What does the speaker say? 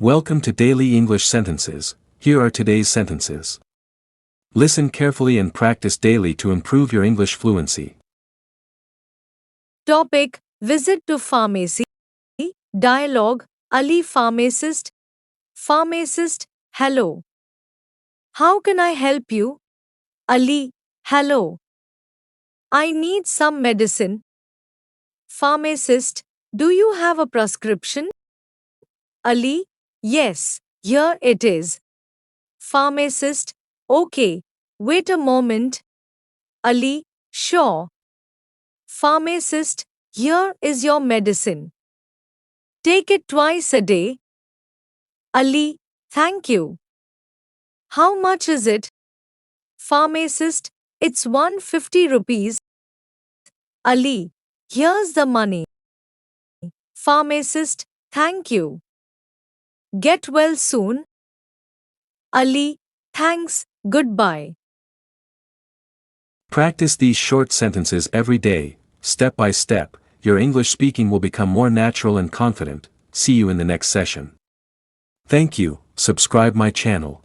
Welcome to Daily English Sentences. Here are today's sentences. Listen carefully and practice daily to improve your English fluency. Topic: Visit to pharmacy. Dialogue: Ali, pharmacist. Pharmacist: Hello. How can I help you? Ali: Hello. I need some medicine. Pharmacist: Do you have a prescription? Ali: Yes, here it is. Pharmacist: Okay, wait a moment. Ali: Sure. Pharmacist: Here is your medicine. Take it twice a day. Ali: Thank you. How much is it? Pharmacist: It's 150 rupees. Ali: Here's the money. Pharmacist: Thank you. Get well soon. Ali: Thanks, goodbye. Practice these short sentences every day, step by step. Your English speaking will become more natural and confident. See you in the next session. Thank you. Subscribe my channel.